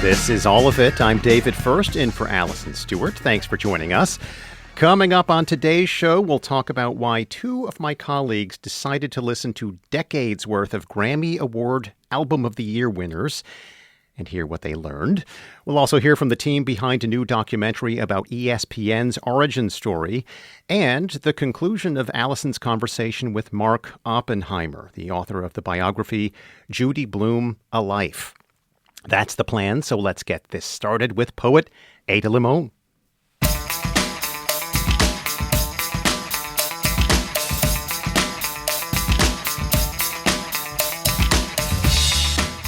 This is All of It. I'm David First, in for Allison Stewart. Thanks for joining us. Coming up on today's show, we'll talk about why two of my colleagues decided to listen to decades worth of Grammy Award Album of the Year winners and hear what they learned. We'll also hear from the team behind a new documentary about ESPN's origin story and the conclusion of Allison's conversation with Mark Oppenheimer, the author of the biography Judy Blume, A Life. That's the plan, so let's get this started with poet Ada Limon.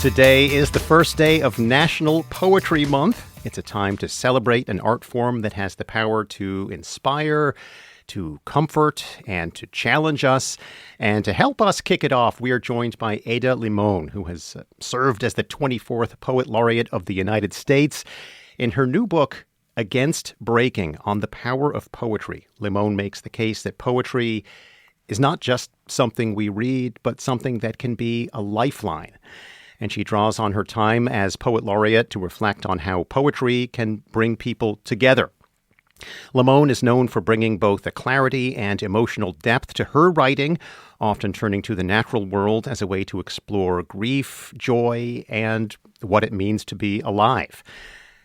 Today is the first day of National Poetry Month. It's a time to celebrate an art form that has the power to inspire, to comfort, and to challenge us. And to help us kick it off, we are joined by Ada Limon, who has served as the 24th Poet Laureate of the United States. In her new book, Against Breaking, on the Power of Poetry, Limon makes the case that poetry is not just something we read, but something that can be a lifeline. And she draws on her time as Poet Laureate to reflect on how poetry can bring people together. Limon is known for bringing both a clarity and emotional depth to her writing, often turning to the natural world as a way to explore grief, joy, and what it means to be alive.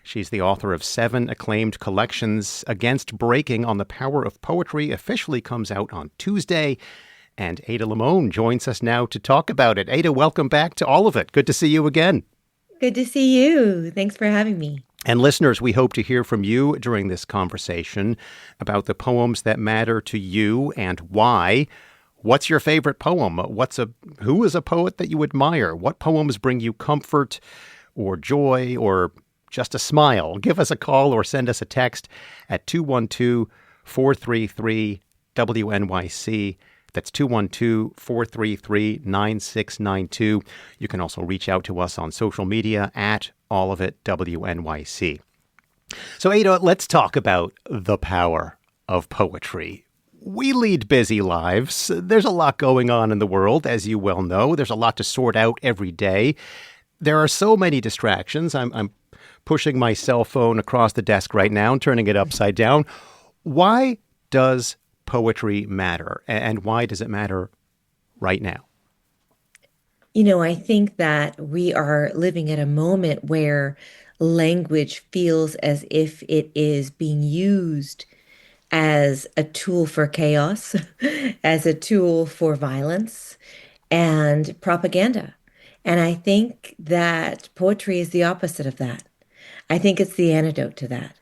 She's the author of 7 acclaimed collections. Against Breaking, on the Power of Poetry officially comes out on Tuesday. And Ada Limon joins us now to talk about it. Ada, welcome back to All of It. Good to see you again. Good to see you. Thanks for having me. And listeners, we hope to hear from you during this conversation about the poems that matter to you and why. What's your favorite poem? Who is a poet that you admire? What poems bring you comfort or joy or just a smile? Give us a call or send us a text at 212-433-WNYC. That's 212-433-9692. You can also reach out to us on social media at All of It WNYC. So, Ada, let's talk about the power of poetry. We lead busy lives. There's a lot going on in the world, as you well know. There's a lot to sort out every day. There are so many distractions. I'm pushing my cell phone across the desk right now and turning it upside down. Why does poetry matter, and why does it matter right now? I think that we are living at a moment where language feels as if it is being used as a tool for chaos, as a tool for violence and propaganda. And I think that poetry is the opposite of that. I think it's the antidote to that.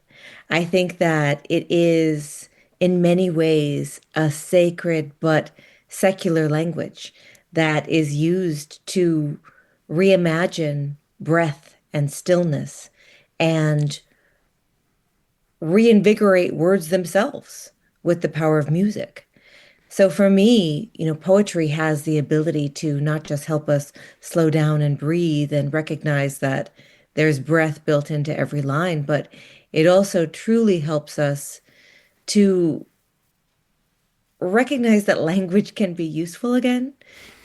I think that it is, in many ways, a sacred but secular language that is used to reimagine breath and stillness and reinvigorate words themselves with the power of music. So for me, poetry has the ability to not just help us slow down and breathe and recognize that there's breath built into every line, but it also truly helps us to recognize that language can be useful again,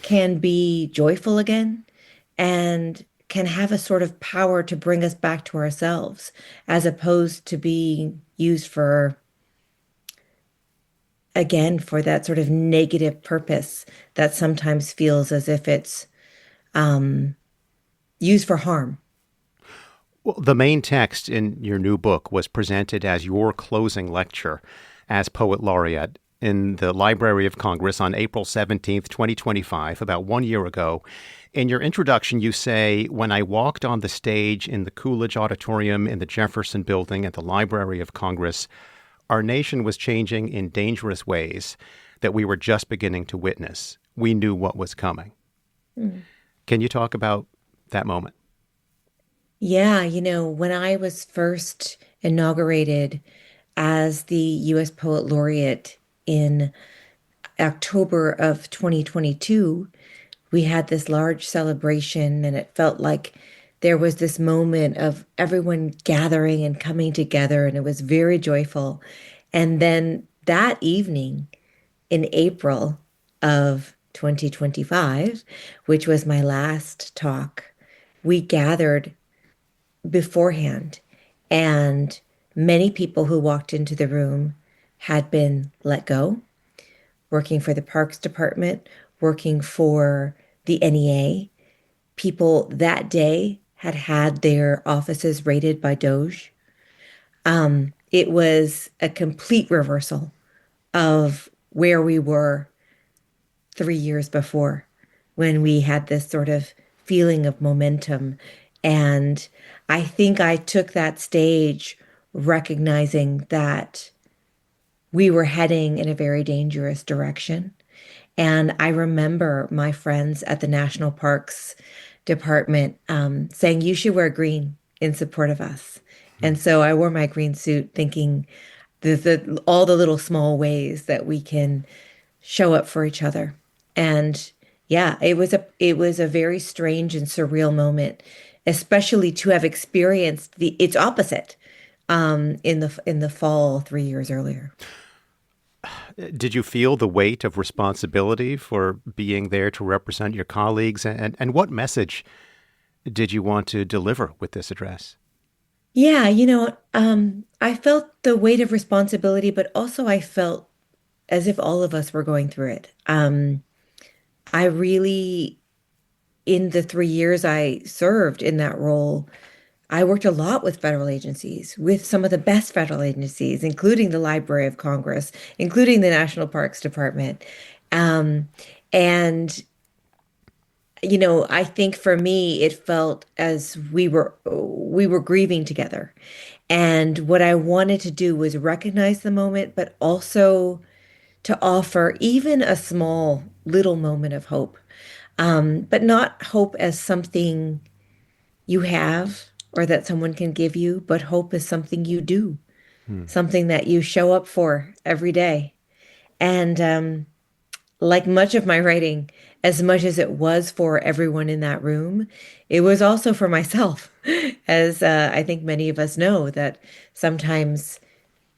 can be joyful again, and can have a sort of power to bring us back to ourselves, as opposed to being used for that sort of negative purpose that sometimes feels as if it's used for harm. Well, the main text in your new book was presented as your closing lecture as Poet Laureate in the Library of Congress on April 17th, 2025, about 1 year ago. In your introduction, you say, "When I walked on the stage in the Coolidge Auditorium in the Jefferson Building at the Library of Congress, our nation was changing in dangerous ways that we were just beginning to witness. We knew what was coming." Can you talk about that moment? Yeah, when I was first inaugurated as the U.S. Poet Laureate in October of 2022, we had this large celebration, and it felt like there was this moment of everyone gathering and coming together, and it was very joyful. And then that evening in April of 2025, which was my last talk, we gathered beforehand. And many people who walked into the room had been let go, working for the Parks Department, working for the NEA. People that day had had their offices raided by Doge. It was a complete reversal of where we were 3 years before when we had this sort of feeling of momentum. And I think I took that stage recognizing that we were heading in a very dangerous direction. And I remember my friends at the National Parks Department saying, you should wear green in support of us. Hmm. And so I wore my green suit thinking all the little small ways that we can show up for each other. And yeah, it was a very strange and surreal moment, especially to have experienced the its opposite in the fall 3 years earlier. Did you feel the weight of responsibility for being there to represent your colleagues? And what message did you want to deliver with this address? Yeah, I felt the weight of responsibility, but also I felt as if all of us were going through it. I really, in the 3 years I served in that role, I worked a lot with federal agencies, with some of the best federal agencies, including the Library of Congress, including the National Parks Department. Um, and I think for me, it felt as we were grieving together. And what I wanted to do was recognize the moment, but also to offer even a small little moment of hope. But not hope as something you have or that someone can give you, but hope is something you do, Hmm. something that you show up for every day. And like much of my writing, as much as it was for everyone in that room, it was also for myself. As I think many of us know, that sometimes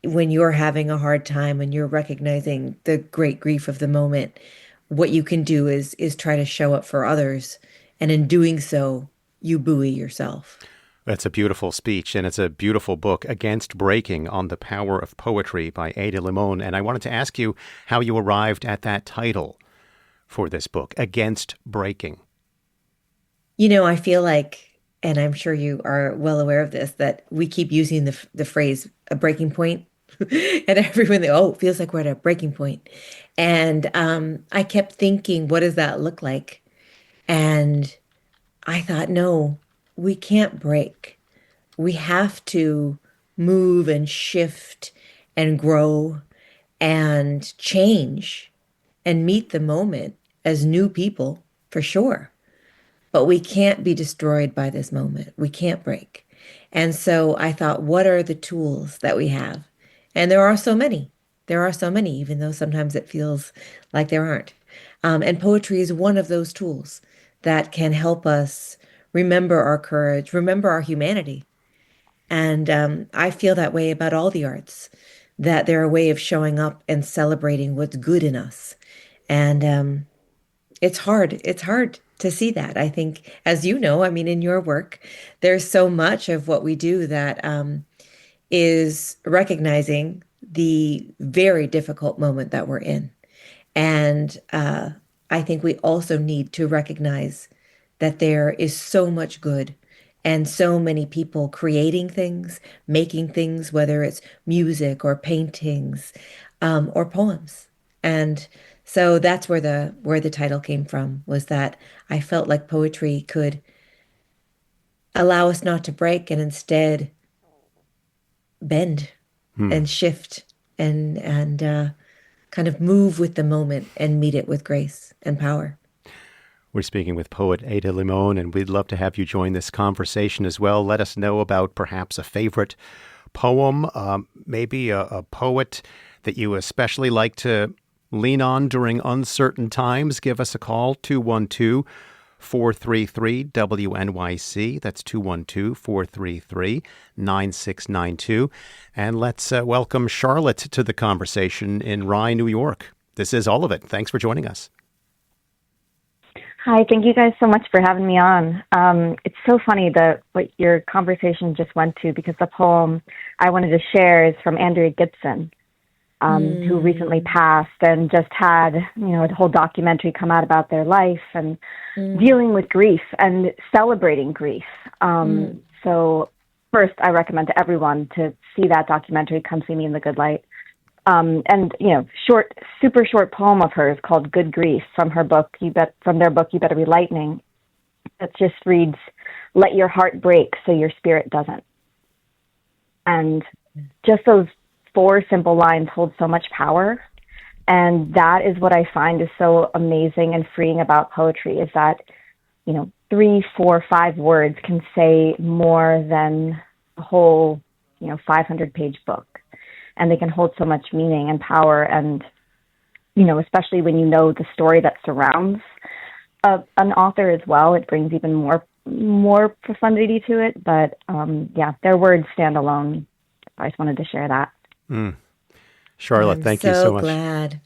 when you're having a hard time and you're recognizing the great grief of the moment, what you can do is try to show up for others. And in doing so, you buoy yourself. That's a beautiful speech, and it's a beautiful book, Against Breaking, on the Power of Poetry by Ada Limon. And I wanted to ask you how you arrived at that title for this book, Against Breaking. I feel like, and I'm sure you are well aware of this, that we keep using the phrase a breaking point. And everyone, oh, it feels like we're at a breaking point. And I kept thinking, what does that look like? And I thought, no, we can't break. We have to move and shift and grow and change and meet the moment as new people for sure. But we can't be destroyed by this moment. We can't break. And so I thought, what are the tools that we have? And there are so many. There are so many, even though sometimes it feels like there aren't. And poetry is one of those tools that can help us remember our courage, remember our humanity. And I feel that way about all the arts, that they're a way of showing up and celebrating what's good in us. And it's hard. It's hard to see that. I think, as you know, I mean, in your work, there's so much of what we do that is recognizing the very difficult moment that we're in. And I think we also need to recognize that there is so much good and so many people creating things, making things, whether it's music or paintings or poems. And so that's where the title came from, was that I felt like poetry could allow us not to break and instead bend Hmm. and shift and kind of move with the moment and meet it with grace and power. We're speaking with poet Ada Limon, and we'd love to have you join this conversation as well. Let us know about perhaps a favorite poem, maybe a poet that you especially like to lean on during uncertain times. Give us a call, 212-433 WNYC. That's 212-433-9692. And let's welcome Charlotte to the conversation in Rye, New York. This is All of It. Thanks for joining us. Hi, thank you guys so much for having me on. It's so funny that what your conversation just went to because the poem I wanted to share is from Andrea Gibson, who recently Mm, passed and just had, a whole documentary come out about their life and mm, dealing with grief and celebrating grief. mm. So first, I recommend to everyone to see that documentary, Come See Me in the Good Light. And short, super short poem of hers called "Good Grief" from her book. From their book, You Better Be Lightning. That just reads, "Let your heart break so your spirit doesn't." And just those four simple lines hold so much power. And that is what I find is so amazing and freeing about poetry is that, three, four, five words can say more than a whole, 500-page book. And they can hold so much meaning and power. And, especially when you know the story that surrounds an author as well, it brings even more profundity to it. But yeah, their words stand alone. I just wanted to share that. Mm. Charlotte, I'm thank you so so much. glad.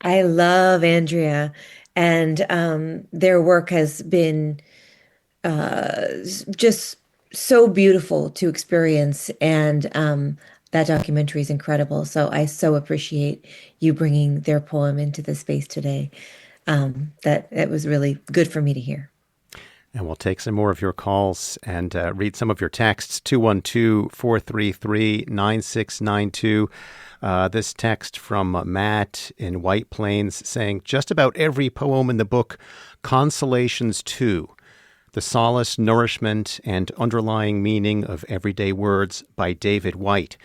I love Andrea, and their work has been just so beautiful to experience. And that documentary is incredible. So I so appreciate you bringing their poem into the space today. That it was really good for me to hear. And we'll take some more of your calls and read some of your texts. 212-433-9692. This text from Matt in White Plains saying, just about every poem in the book, Consolations Too, The Solace, Nourishment, and Underlying Meaning of Everyday Words by David White,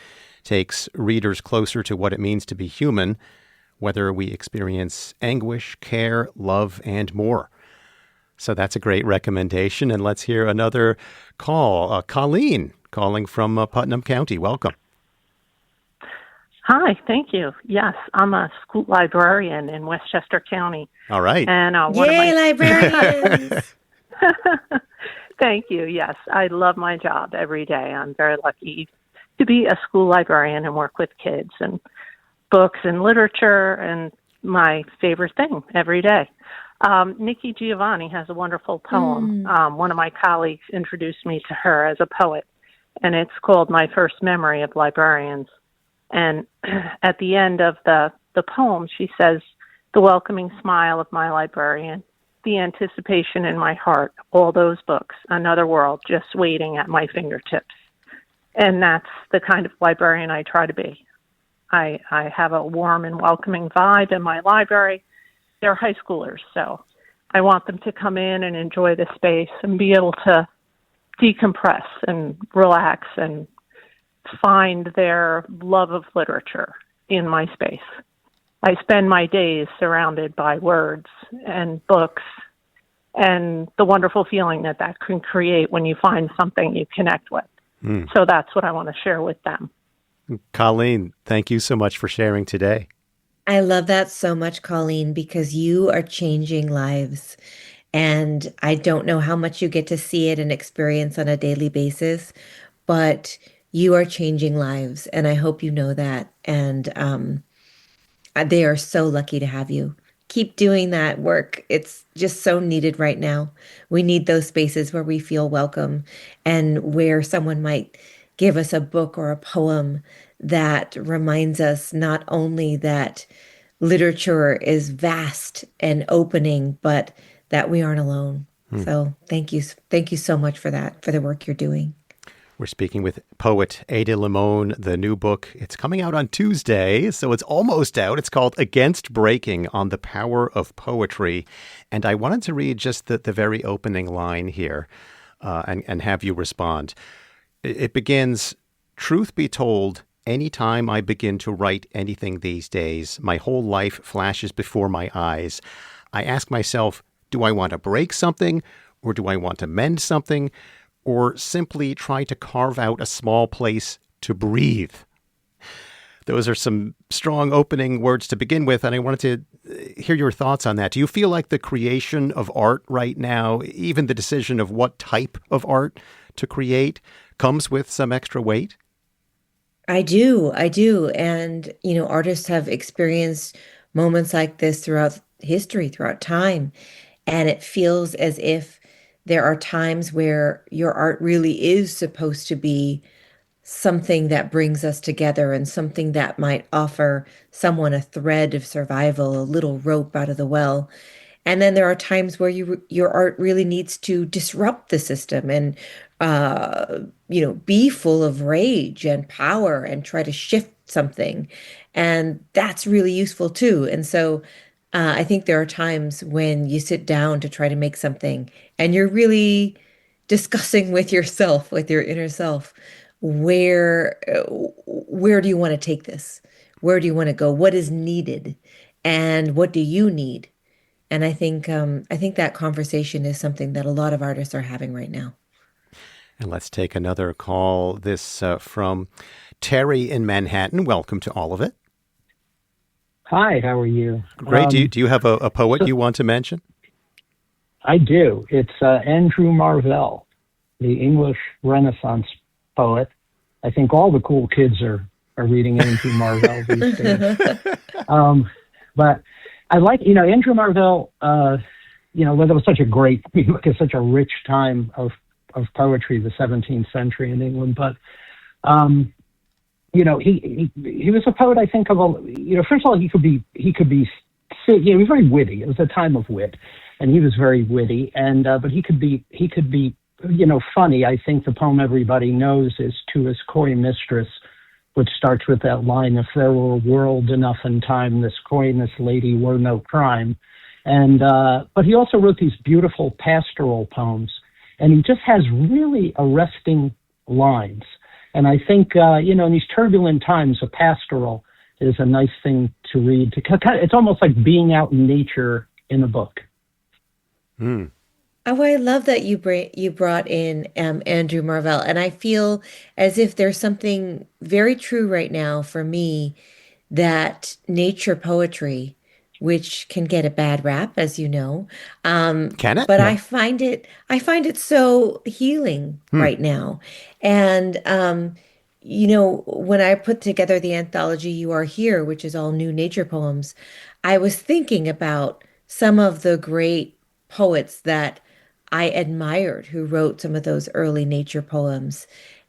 takes readers closer to what it means to be human, whether we experience anguish, care, love, and more. So that's a great recommendation. And let's hear another call. Colleen calling from Putnam County. Welcome. Hi, thank you. Yes, I'm a school librarian in Westchester County, All right. and one of Yay, my librarians! thank you. Yes, I love my job every day. I'm very lucky to be a school librarian and work with kids and books and literature, and my favorite thing every day. Nikki Giovanni has a wonderful poem. Mm, One of my colleagues introduced me to her as a poet, and it's called My First Memory of Librarians. And at the end of the poem, she says, the welcoming smile of my librarian, the anticipation in my heart, all those books, another world just waiting at my fingertips. And that's the kind of librarian I try to be. I have a warm and welcoming vibe in my library. They're high schoolers, so I want them to come in and enjoy the space and be able to decompress and relax and find their love of literature in my space. I spend my days surrounded by words and books and the wonderful feeling that that can create when you find something you connect with. Mm. So that's what I want to share with them. Colleen, thank you so much for sharing today. I love that so much, Colleen, because you are changing lives. And I don't know how much you get to see it and experience on a daily basis, but you are changing lives. And I hope you know that. And they are so lucky to have you. Keep doing that work. It's just so needed right now. We need those spaces where we feel welcome and where someone might give us a book or a poem that reminds us not only that literature is vast and opening, but that we aren't alone. Mm. So thank you. Thank you so much for that, for the work you're doing. We're speaking with poet Ada Limon. The new book, it's coming out on Tuesday, so it's almost out. It's called Against Breaking, on the Power of Poetry. And I wanted to read just the very opening line here and have you respond. It begins, truth be told, any time I begin to write anything these days, my whole life flashes before my eyes. I ask myself, do I want to break something, or do I want to mend something, or simply try to carve out a small place to breathe? Those are some strong opening words to begin with, and I wanted to hear your thoughts on that. Do you feel like the creation of art right now, even the decision of what type of art to create, comes with some extra weight? I do. I do. And, artists have experienced moments like this throughout history, throughout time. And it feels as if there are times where your art really is supposed to be something that brings us together and something that might offer someone a thread of survival, a little rope out of the well. And then there are times where your art really needs to disrupt the system and be full of rage and power and try to shift something. And that's really useful too. And so I think there are times when you sit down to try to make something and you're really discussing with yourself, with your inner self, where do you want to take this? Where do you want to go? What is needed? And what do you need? And I think that conversation is something that a lot of artists are having right now. And let's take another call. This from Terry in Manhattan. Welcome to all of it. Hi, how are you? Great. Do you have a poet you want to mention? I do. It's Andrew Marvell, the English Renaissance poet. I think all the cool kids are reading Andrew Marvell these days. But I like, Andrew Marvell, whether it was such a great, it's such a rich time of poetry, the 17th century in England. But, he was a poet, I think, first of all, he was very witty. It was a time of wit, and he was very witty. And, but he could be, funny. I think the poem everybody knows is To His Coy Mistress, which starts with that line, if there were a world enough in time, this coyness lady were no crime. And, but he also wrote these beautiful pastoral poems, and he just has really arresting lines. And I think, in these turbulent times, a pastoral is a nice thing to read. It's almost like being out in nature in a book. Mm. Oh, I love that you brought in Andrew Marvell, and I feel as if there's something very true right now for me that nature poetry, which can get a bad rap, as you know, Can it? but Yeah. I find it so healing right now, and when I put together the anthology "You Are Here," which is all new nature poems, I was thinking about some of the great poets that I admired who wrote some of those early nature poems.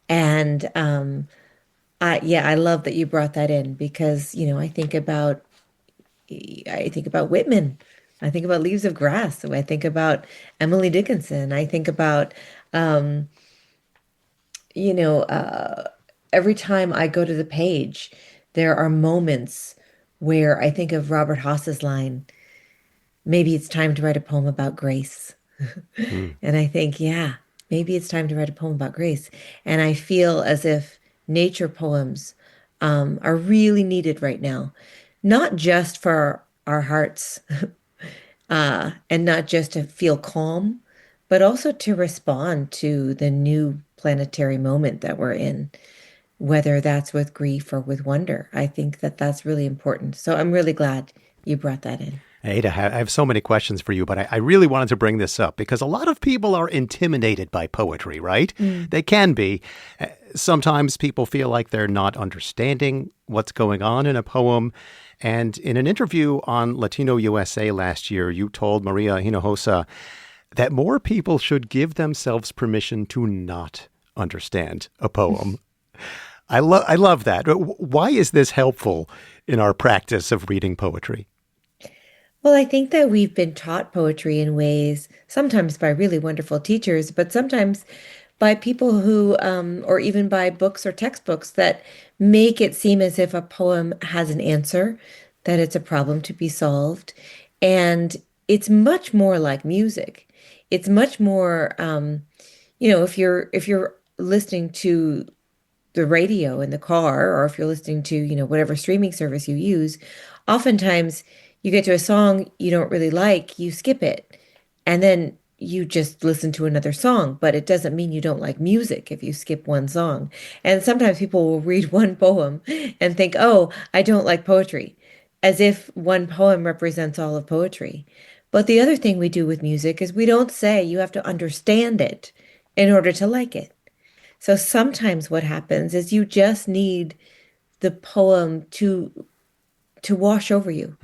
And I love that you brought that in because, I think about Whitman. I think about Leaves of Grass. I think about Emily Dickinson. I think about, um, you know, every time I go to the page, there are moments where I think of Robert Haas's line, maybe it's time to write a poem about grace. Mm. And I think, yeah, maybe it's time to write a poem about grace. And I feel as if nature poems are really needed right now, not just for our hearts and not just to feel calm, but also to respond to the new planetary moment that we're in, whether that's with grief or with wonder. I think that that's really important. So I'm really glad you brought that in. Ada, I have so many questions for you, but I really wanted to bring this up because a lot of people are intimidated by poetry, right? They can be. Sometimes people feel like they're not understanding what's going on in a poem. And in an interview on Latino USA last year, you told Maria Hinojosa that more people should give themselves permission to not understand a poem. I love that. Why is this helpful in our practice of reading poetry? Well, I think that we've been taught poetry in ways, sometimes by really wonderful teachers, but sometimes by people who, or even by books or textbooks that make it seem as if a poem has an answer, that it's a problem to be solved. And it's much more like music. It's much more, if you're listening to the radio in the car, or if you're listening to, whatever streaming service you use, oftentimes you get to a song you don't really like, you skip it, and then you just listen to another song. But it doesn't mean you don't like music if you skip one song. And sometimes people will read one poem and think, oh, I don't like poetry, as if one poem represents all of poetry. But the other thing we do with music is we don't say you have to understand it in order to like it. So sometimes what happens is you just need the poem to wash over you,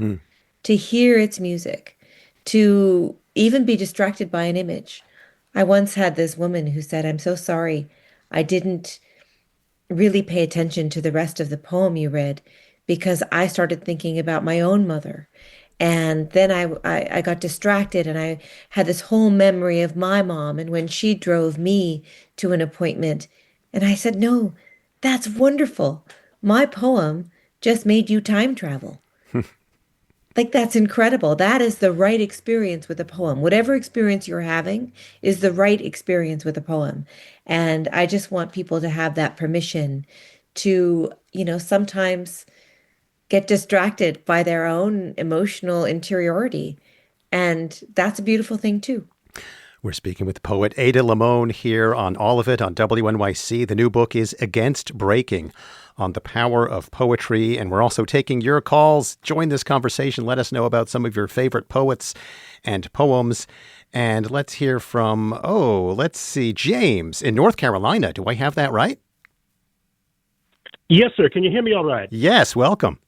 to hear its music, to even be distracted by an image. I once had this woman who said, "I'm so sorry. I didn't really pay attention to the rest of the poem you read because I started thinking about my own mother. And then I got distracted and I had this whole memory of my mom and when she drove me to an appointment. And I said, no, that's wonderful. My poem just made you time travel. Like, that's incredible. That is the right experience with a poem. Whatever experience you're having is the right experience with a poem. And I just want people to have that permission to, sometimes get distracted by their own emotional interiority. And that's a beautiful thing too. We're speaking with poet Ada Limon here on All of It on WNYC. The new book is Against Breaking, on the power of poetry. And we're also taking your calls. Join this conversation. Let us know about some of your favorite poets and poems. And let's hear from, James in North Carolina. Do I have that right? Yes, sir. Can you hear me all right? Yes, welcome.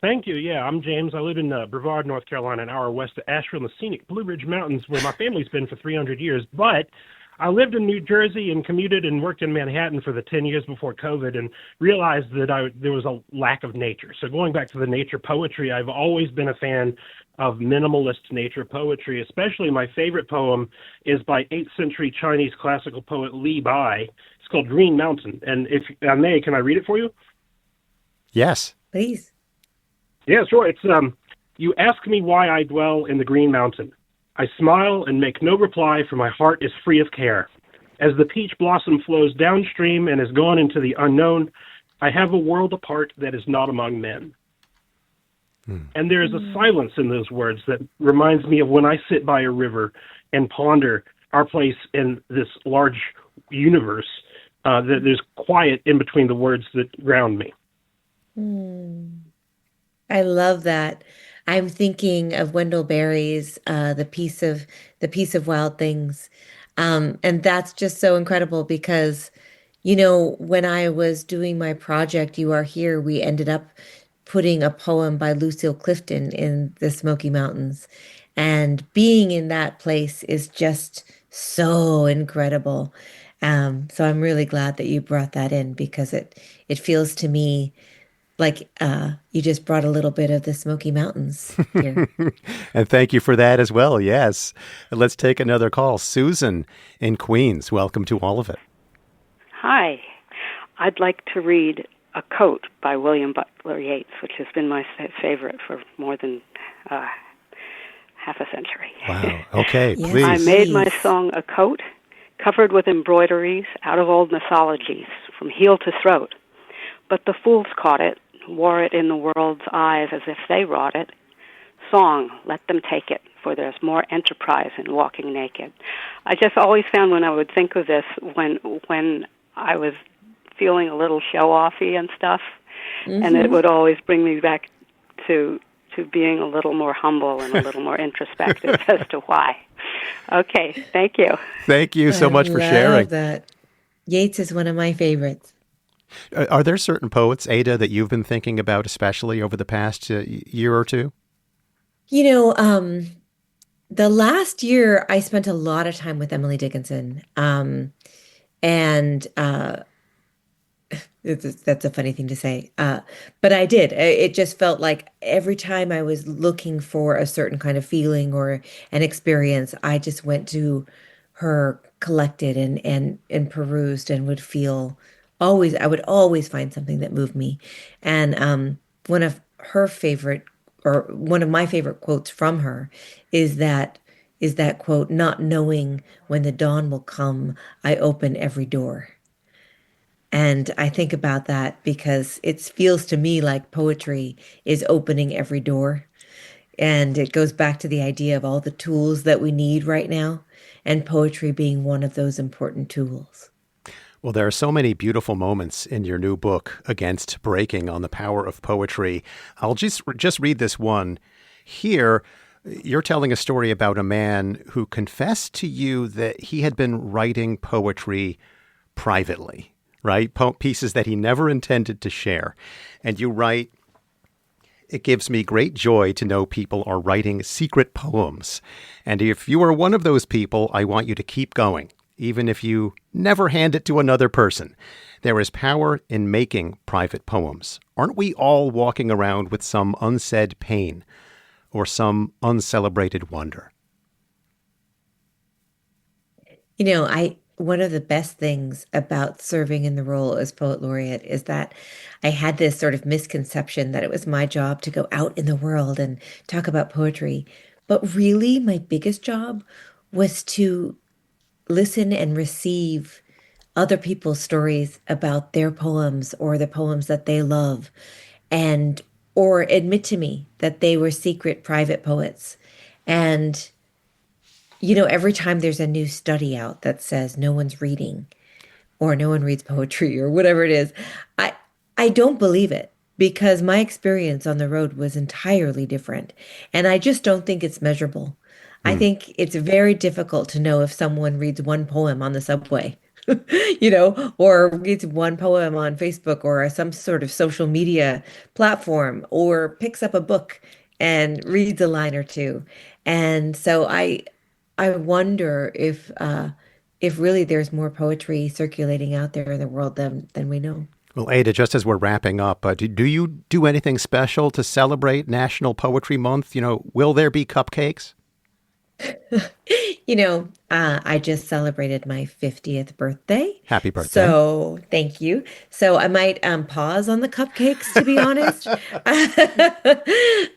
Thank you. Yeah, I'm James. I live in Brevard, North Carolina, an hour west of Asheville in the scenic Blue Ridge Mountains, where my family's been for 300 years. But I lived in New Jersey and commuted and worked in Manhattan for the 10 years before COVID and realized that there was a lack of nature. So going back to the nature poetry, I've always been a fan of minimalist nature poetry. Especially my favorite poem is by 8th century Chinese classical poet Li Bai. It's called Green Mountain. And if I may, can I read it for you? Yes. Please. Yeah, sure. It's you ask me why I dwell in the Green Mountain. I smile and make no reply, for my heart is free of care. As the peach blossom flows downstream and has gone into the unknown, I have a world apart that is not among men. And there is a silence in those words that reminds me of when I sit by a river and ponder our place in this large universe, that there's quiet in between the words that ground me. I love that. I'm thinking of Wendell Berry's the piece of Wild Things. And that's just so incredible because, when I was doing my project, You Are Here, we ended up putting a poem by Lucille Clifton in the Smoky Mountains. And being in that place is just so incredible. So I'm really glad that you brought that in because it feels to me like you just brought a little bit of the Smoky Mountains here. And thank you for that as well. Yes. Let's take another call. Susan in Queens. Welcome to All of It. Hi. I'd like to read A Coat by William Butler Yeats, which has been my favorite for more than half a century. Wow. Okay, Yes. please. I made my song a coat, covered with embroideries out of old mythologies, from heel to throat. But the fools caught it, wore it in the world's eyes as if they wrought it. Song, let them take it, for there's more enterprise in walking naked. I just always found when I would think of this, when I was feeling a little show-offy and stuff, and it would always bring me back to being a little more humble and a little more introspective as to why. Okay, thank you. Thank you so much for sharing. I love that. Yeats is one of my favorites. Are there certain poets, Ada, that you've been thinking about especially over the past year or two? The last year I spent a lot of time with Emily Dickinson. And that's a funny thing to say. But I did. It just felt like every time I was looking for a certain kind of feeling or an experience, I just went to her collected and perused and would feel I would always find something that moved me. And one of my favorite quotes from her is that quote, "Not knowing when the dawn will come, I open every door." And I think about that because it feels to me like poetry is opening every door. And it goes back to the idea of all the tools that we need right now, and poetry being one of those important tools. Well, there are so many beautiful moments in your new book, Against Breaking, on the power of poetry. I'll just read this one. Here, you're telling a story about a man who confessed to you that he had been writing poetry privately, right? Pieces that he never intended to share. And you write, It gives me great joy to know people are writing secret poems. And if you are one of those people, I want you to keep going, even if you never hand it to another person. There is power in making private poems. Aren't we all walking around with some unsaid pain or some uncelebrated wonder? One of the best things about serving in the role as poet laureate is that I had this sort of misconception that it was my job to go out in the world and talk about poetry. But really, my biggest job was to listen and receive other people's stories about their poems or the poems that they love, and or admit to me that they were secret private poets. And every time there's a new study out that says no one's reading or no one reads poetry or whatever it is, I I don't believe it because my experience on the road was entirely different. And I just don't think it's measurable. I Hmm. think it's very difficult to know if someone reads one poem on the subway, or reads one poem on Facebook or some sort of social media platform, or picks up a book and reads a line or two. And so I wonder if really there's more poetry circulating out there in the world than we know. Well, Ada, just as we're wrapping up, do you do anything special to celebrate National Poetry Month? Will there be cupcakes? I just celebrated my 50th birthday. Happy birthday. So thank you. So I might pause on the cupcakes, to be honest.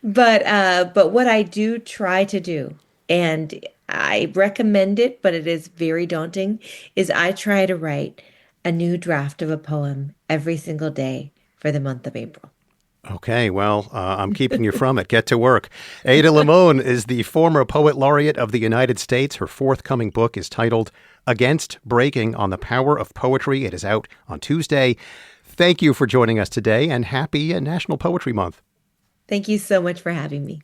But what I do try to do, and I recommend it, but it is very daunting, is I try to write a new draft of a poem every single day for the month of April. Okay, well, I'm keeping you from it. Get to work. Ada Limon is the former Poet Laureate of the United States. Her forthcoming book is titled Against Breaking on the Power of Poetry. It is out on Tuesday. Thank you for joining us today, and happy National Poetry Month. Thank you so much for having me.